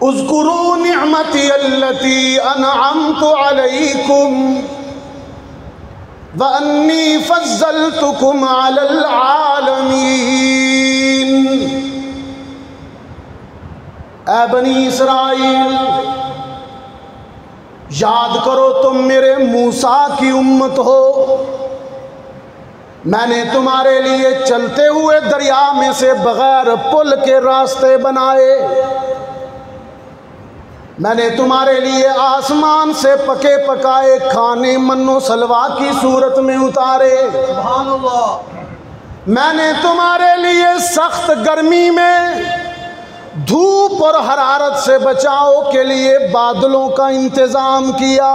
उज़्कुरू निअमती अल्लती अनअमतु अलैकुम व अन्नी फज़्ज़लतुकुम अलल आलमीन। ऐ बनी इसराइल, याद करो तुम मेरे मूसा की उम्मत हो। मैंने तुम्हारे लिए चलते हुए दरिया में से बगैर पुल के रास्ते बनाए। मैंने तुम्हारे लिए आसमान से पके पकाए खाने मन्नो सलवा की सूरत में उतारे। सुभान अल्लाह। मैंने तुम्हारे लिए सख्त गर्मी में धूप और हरारत से बचाव के लिए बादलों का इंतज़ाम किया।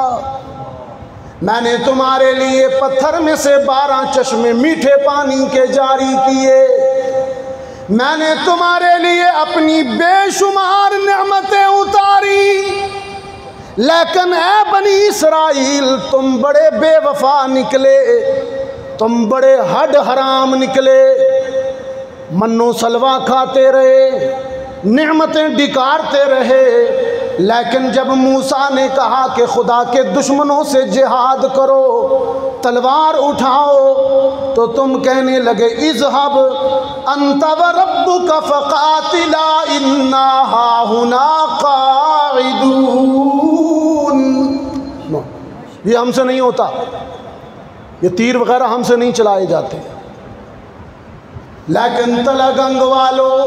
मैंने तुम्हारे लिए पत्थर में से 12 चश्मे मीठे पानी के जारी किए। मैंने तुम्हारे लिए अपनी बेशुमार नेमतें उतारी। लेकिन ऐ बनी इसराइल, तुम बड़े बेवफा निकले, तुम बड़े हड हराम निकले। मन्नो सलवा खाते रहे, नेमतें डिकारते रहे, लेकिन जब मूसा ने कहा कि खुदा के दुश्मनों से जिहाद करो, तलवार उठाओ, तो तुम कहने लगे इज़हब अंत व रब्बुका फ़क़ातिला इन्ना हाहुना क़ाइदून। ये हमसे नहीं होता, ये तीर वगैरह हमसे नहीं चलाए जाते। लेकिन तलगंग वालों,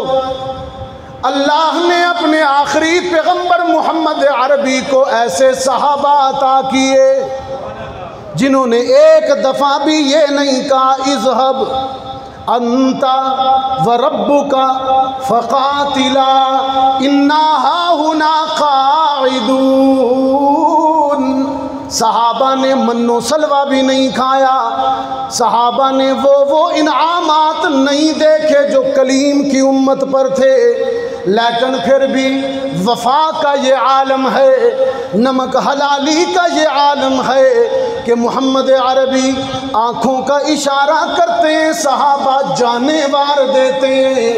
अल्लाह ने अपने आखिरी पैगंबर मोहम्मद अरबी को ऐसे सहाबा अता किए जिन्होंने एक दफ़ा भी ये नहीं कहा इज़हब अंता व रब्बुका फ़क़ातिला इन्ना हाहुना क़ाइदून। सहाबा ने मन्नो सलवा भी नहीं खाया, सहाबा ने वो इनामात नहीं देखे जो कलीम की उम्मत पर थे, लेकिन फिर भी वफा का ये आलम है, नमक हलाली का ये आलम है कि मोहम्मद अरबी आँखों का इशारा करते हैं, सहाबा जाने वार देते हैं।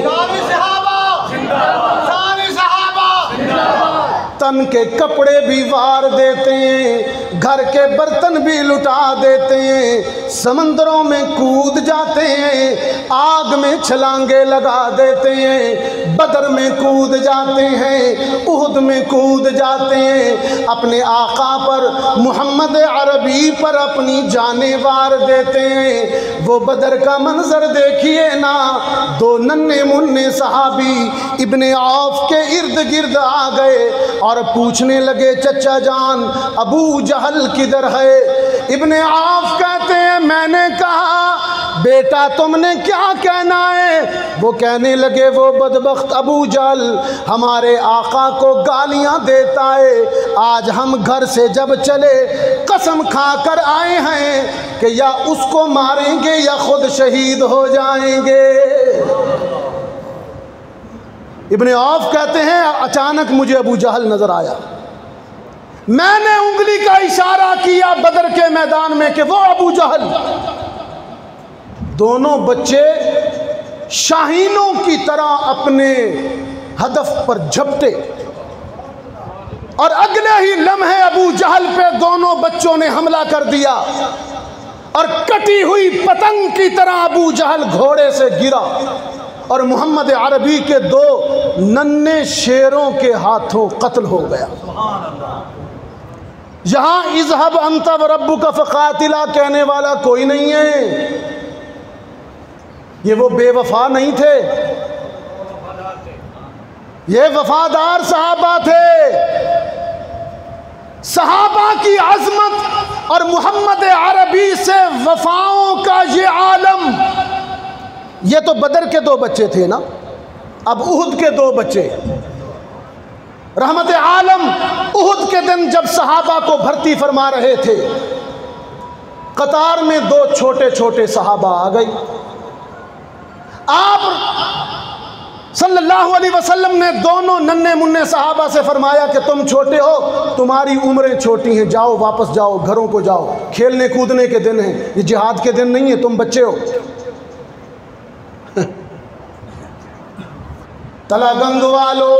तन के कपड़े भी वार देते हैं, घर के बर्तन भी लुटा देते हैं, समंदरों में कूद जाते हैं, आग में छलांगे लगा देते हैं, बदर में कूद जाते हैं, उहद में कूद जाते हैं, अपने आका पर मोहम्मद अरबी पर अपनी जानें वार देते हैं। वो बदर का मंजर देखिए ना, दो नन्हे मुन्ने सहाबी इब्ने औफ के इर्द गिर्द आ गए और पूछने लगे, चचा जान अबू जहल किधर है? इब्ने औफ कहते हैं, मैंने कहा बेटा तुमने क्या कहना है? वो कहने लगे, वो बदबख्त अबू जहल हमारे आका को गालियां देता है, आज हम घर से जब चले कसम खाकर आए हैं कि या उसको मारेंगे या खुद शहीद हो जाएंगे। इब्ने औफ कहते हैं, अचानक मुझे अबू जहल नजर आया, मैंने उंगली का इशारा किया बदर के मैदान में कि वो अबू जहल। दोनों बच्चे शाहीनों की तरह अपने हदफ पर झपटे और अगले ही लम्हे अबू जहल पे दोनों बच्चों ने हमला कर दिया और कटी हुई पतंग की तरह अबू जहल घोड़े से गिरा और मोहम्मद अरबी के दो नन्हे शेरों के हाथों कत्ल हो गया। यहां इज़हब अंत व रब्बुका फ़क़ातिला कहने वाला कोई नहीं है, ये वो बेवफा नहीं थे, ये वफादार सहाबा थे। सहाबा की अज़मत और मोहम्मद अरबी से वफाओं का ये आलम। ये तो बदर के दो बच्चे थे ना, अब उहद के दो बच्चे। रहमत आलम उहद के दिन जब सहाबा को भर्ती फरमा रहे थे, कतार में दो छोटे छोटे सहाबा आ गए। आप सल्लल्लाहु अलैहि वसल्लम ने दोनों नन्हे मुन्ने सहाबा से फरमाया कि तुम छोटे हो, तुम्हारी उम्रें छोटी हैं, जाओ वापस जाओ, घरों को जाओ, खेलने कूदने के दिन हैं, ये जिहाद के दिन नहीं है, तुम बच्चे हो। तलागंग वालों,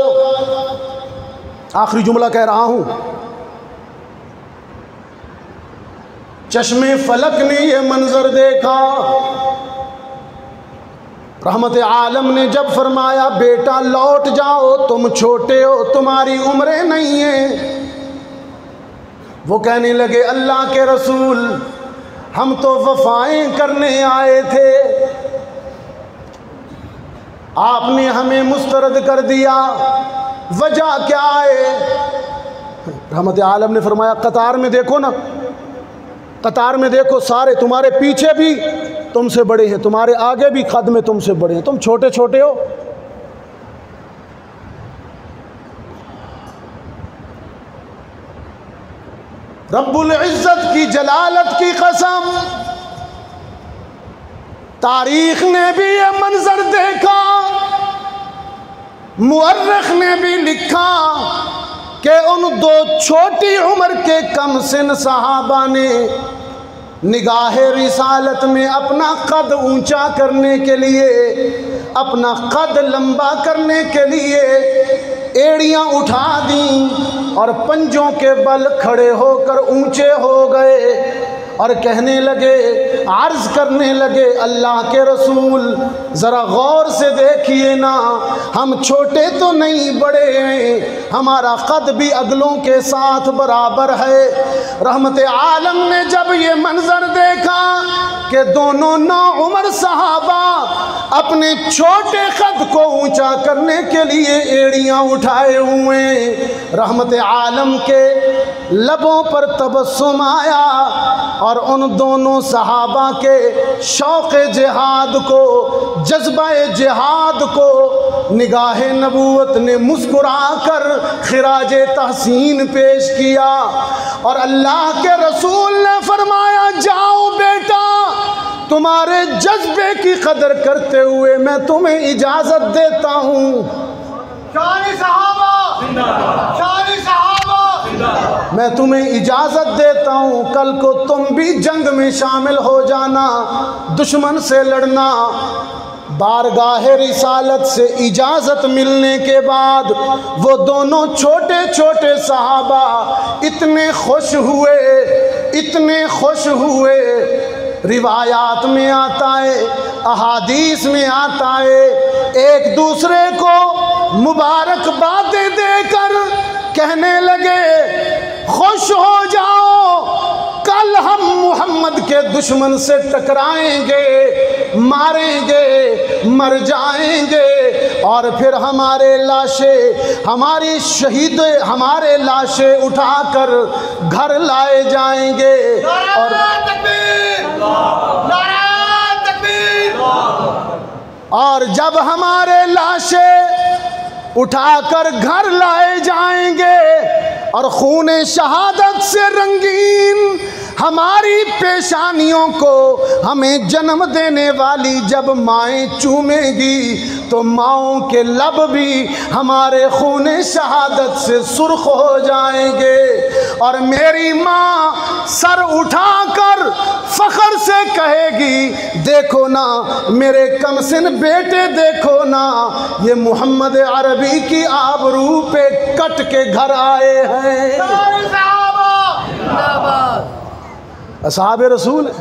आखिरी जुमला कह रहा हूं, चश्मे फलक ने यह मंजर देखा। रहमत आलम ने जब फरमाया बेटा लौट जाओ, तुम छोटे हो, तुम्हारी उम्रें नहीं है। वो कहने लगे अल्लाह के रसूल, हम तो वफाएं करने आए थे, आपने हमें मुस्तरद कर दिया, वजह क्या है? रहमत आलम ने फरमाया कतार में देखो ना, कतार में देखो, सारे तुम्हारे पीछे भी तुमसे बड़े हैं, तुम्हारे आगे भी कद में तुमसे बड़े हैं, तुम छोटे छोटे हो। रब्बुल इज्जत की जलालत की कसम, तारीख ने भी ये मंजर देखा, मुअर्रिख ने भी लिखा कि उन दो छोटी उम्र के कम सिन सहाबा ने निगाह रिसालत में अपना कद ऊंचा करने के लिए, अपना कद लंबा करने के लिए एड़ियां उठा दी और पंजों के बल खड़े होकर ऊंचे हो गए और कहने लगे, अर्ज़ करने लगे, अल्लाह के रसूल ज़रा गौर से देखिए ना, हम छोटे तो नहीं बड़े हैं, हमारा कद भी अगलों के साथ बराबर है। रहमत आलम ने जब ये मंजर देखा कि दोनों नौउमर सहाबा अपने छोटे कद को ऊंचा करने के लिए एड़ियां उठाए हुए, रहमत आलम के लबों पर तबस्सुम आया और उन दोनों सहाबा के शौक़ जिहाद को, जज्बा जिहाद को निगाह नबूवत ने मुस्कुरा कर खिराज तहसीन पेश किया। और अल्लाह के रसूल ने फरमाया, जाओ बेटा, तुम्हारे जज्बे की कदर करते हुए मैं तुम्हें इजाज़त देता हूँ। मैं तुम्हें इजाज़त देता हूँ, कल को तुम भी जंग में शामिल हो जाना, दुश्मन से लड़ना। बारगाह रिसालत से इजाज़त मिलने के बाद वो दोनों छोटे छोटे सहाबा इतने खुश हुए, इतने खुश हुए। रिवायात में आता है, अहादीस में आता है, एक दूसरे को मुबारकबादें देकर कहने लगे, खुश हो जाओ, कल हम मोहम्मद के दुश्मन से टकराएंगे, मारेंगे, मर जाएंगे और फिर हमारे लाशें, हमारी शहीद, हमारे लाशें उठाकर घर लाए जाएंगे। और जब हमारे लाशें उठाकर घर लाए जाएंगे और खून शहादत से रंगीन हमारी पेशानियों को हमें जन्म देने वाली जब माएँ चूमेगी तो माओं के लब भी हमारे खून शहादत से सुर्ख हो जाएंगे। और मेरी माँ सर उठाकर फ़ख्र से कहेगी, देखो ना मेरे कमसिन बेटे, देखो ना ये मोहम्मद अरबी की आबरू पे कट के घर आए हैं। असहाब रसूल,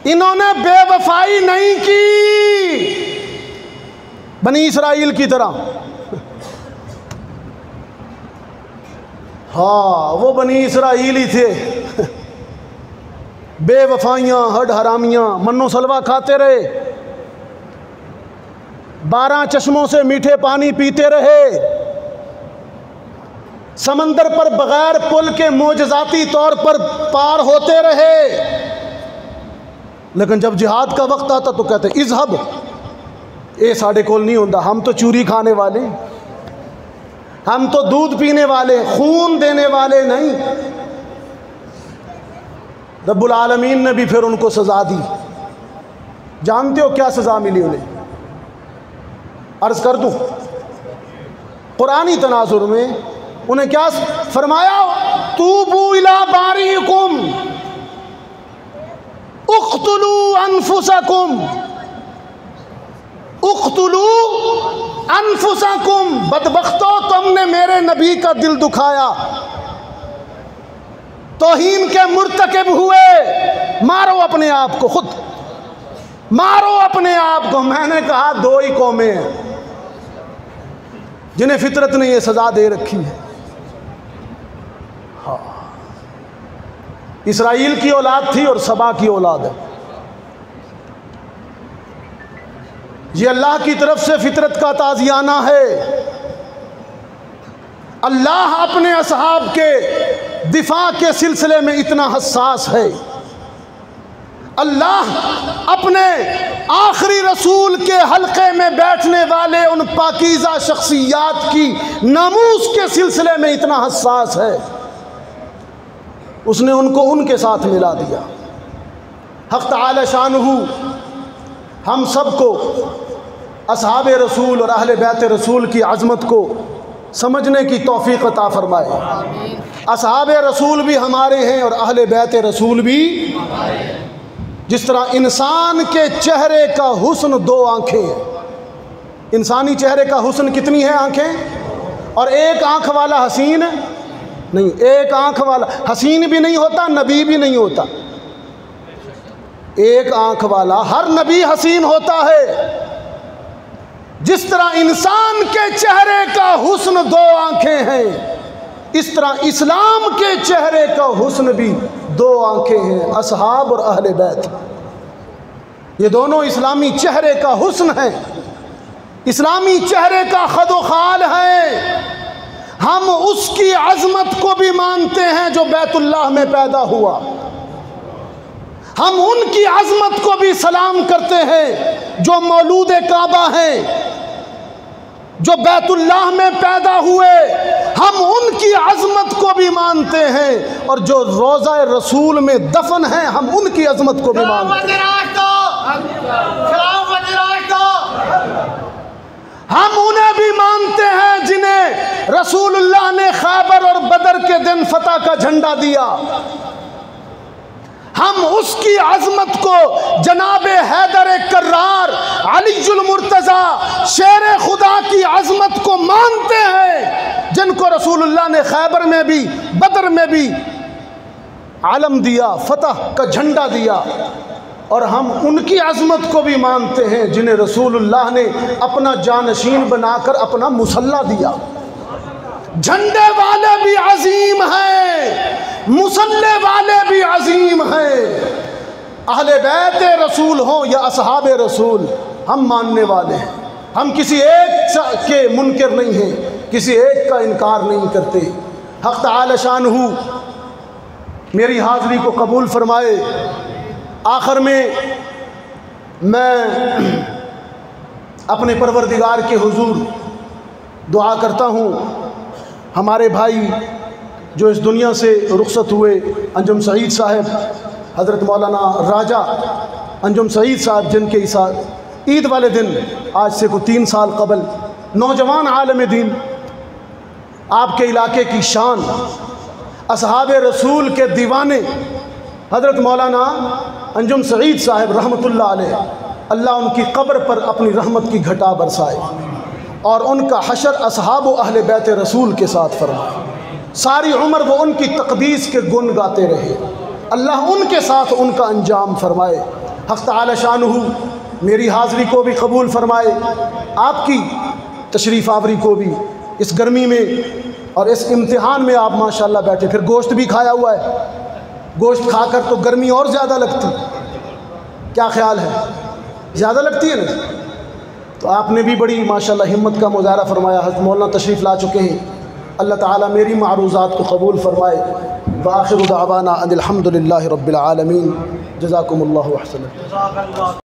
इन्होंने बेवफाई नहीं की बनी इसराइल की तरह। हाँ, वो बनी इसराइली थे, बेवफाइयाँ, हड हरामियाँ, मन्नो सलवा खाते रहे, 12 चश्मों से मीठे पानी पीते रहे, समंदर पर बगैर पुल के मोजज़ाती तौर पर पार होते रहे। लेकिन जब जिहाद का वक्त आता तो कहते इज़हब, ये साढ़े कोल नहीं होता, हम तो चूरी खाने वाले, हम तो दूध पीने वाले, खून देने वाले नहीं। रब्बुल आलमीन ने भी फिर उनको सज़ा दी। जानते हो क्या सज़ा मिली उन्हें? अर्ज़ कर दूँ, कुरानी तनाजुर में उन्हें क्या फरमाया? तूबू इला बारीकुम उक़्तुलू अनफुसकुम, उक़्तुलू अनफुसकुम। बदबख्तो, तुमने मेरे नबी का दिल दुखाया, तौहीन के मुर्तकिब हुए, मारो अपने आप को, खुद मारो अपने आप को। मैंने कहा 2 ही कौमें हैं जिन्हें फितरत ने यह सज़ा दे रखी है। हाँ, इसराइल की औलाद थी और सबा की औलाद है। ये अल्लाह की तरफ से फितरत का ताज़ियाना है। अल्लाह अपने असहाब के दिफा के सिलसिले में इतना हसास है। अल्लाह अपने आखिरी रसूल के हल्के में बैठने वाले उन पाकीज़ा शख्सियात की नामूस के सिलसिले में इतना हसास है, उसने उनको उनके साथ मिला दिया। हक़ तआला शानुहु हम सबको असहाब रसूल और अहले बैत रसूल की अज़मत को समझने की तौफ़ीक़ अता फ़रमाए। असहाब रसूल भी हमारे हैं और अहले बैत रसूल भी। जिस तरह इंसान के चेहरे का हुस्न 2 आँखें हैं। इंसानी चेहरे का हुस्न कितनी है आँखें? और एक आँख वाला हसीन नहीं, एक आँख वाला हसीन भी नहीं होता, नबी भी नहीं होता। एक आंख वाला हर नबी हसीन होता है। जिस तरह इंसान के चेहरे का हुस्न 2 आंखें हैं, इस तरह इस्लाम के चेहरे का हुस्न भी 2 आंखें हैं, असहाब और अहले बैत। ये दोनों इस्लामी चेहरे का हुस्न है, इस्लामी चेहरे का खदो खाल है। हम उसकी अज़मत को भी मानते हैं जो बैतुल्लाह में पैदा हुआ, हम उनकी अज़मत को भी सलाम करते हैं जो मौलूद काबा हैं, जो बैतुल्लाह में पैदा हुए। हम उनकी अज़मत को भी मानते हैं और जो रोज़ा रसूल में दफन है, हम उनकी अज़मत को भी मानते हैं। हम उन्हें भी मानते हैं जिन्हें रसूलुल्लाह ने खैबर और बदर के दिन फतह का झंडा दिया। हम उसकी अज़मत को जनाबे हैदर कर्रार, अलीजुल मुर्तज़ा, शेर खुदा की अज़मत को मानते हैं, जिनको रसूलुल्लाह ने खैबर में भी बदर में भी आलम दिया, फतह का झंडा दिया। और हम उनकी अज़मत को भी मानते हैं जिन्हें रसूलुल्लाह ने अपना जानशीन बनाकर अपना मुसल्ला दिया। झंडे वाले भी अजीम हैं, मुसल्ले वाले भी अजीम हैं। अहले बैत रसूल हों या असहाब रसूल, हम मानने वाले हैं। हम किसी एक के मुनकर नहीं हैं, किसी एक का इनकार नहीं करते। हक़ तआला शानहू मेरी हाज़िरी को कबूल फरमाए। आखिर में मैं अपने परवरदिगार के हुजूर दुआ करता हूँ, हमारे भाई जो इस दुनिया से रुखसत हुए, अंजुम सईद साहब, हज़रत मौलाना राजा अंजुम सईद साहब, जिनके इस ईद वाले दिन आज से को 3 साल कबल नौजवान आलम दीन, आपके इलाके की शान, असहाब रसूल के दीवाने हज़रत मौलाना अंजुम सईद साहब रहमतुल्लाह अलैह, अल्लाह उनकी कब्र पर अपनी रहमत की घटा बरसाए और उनका हशर असहाब व अहले बैत रसूल के साथ फरमाए। सारी उम्र वो उनकी तक़दीस के गुण गाते रहे। अल्लाह उनके साथ उनका अंजाम फरमाए। हक़ तआला शानहू मेरी हाज़िरी को भी कबूल फरमाए, आपकी तशरीफ़ आवरी को भी। इस गर्मी में और इस इम्तिहान में आप माशाल्लाह बैठे, फिर गोश्त भी खाया हुआ है, गोश्त खाकर तो गर्मी और ज़्यादा लगती। क्या ख्याल है, ज़्यादा लगती है ना? तो आपने भी बड़ी माशाल्लाह हिम्मत का मुज़ाहरा फरमाया। हज़रत मौलाना तशरीफ़ ला चुके हैं। अल्लाह ताला मेरी मारूज़ात को कबूल फरमाए। व आखिरु दावाना अनिल हम्दुलिल्लाहि रब्बिल आलमीन। जज़ाकुमुल्लाहु अहसन।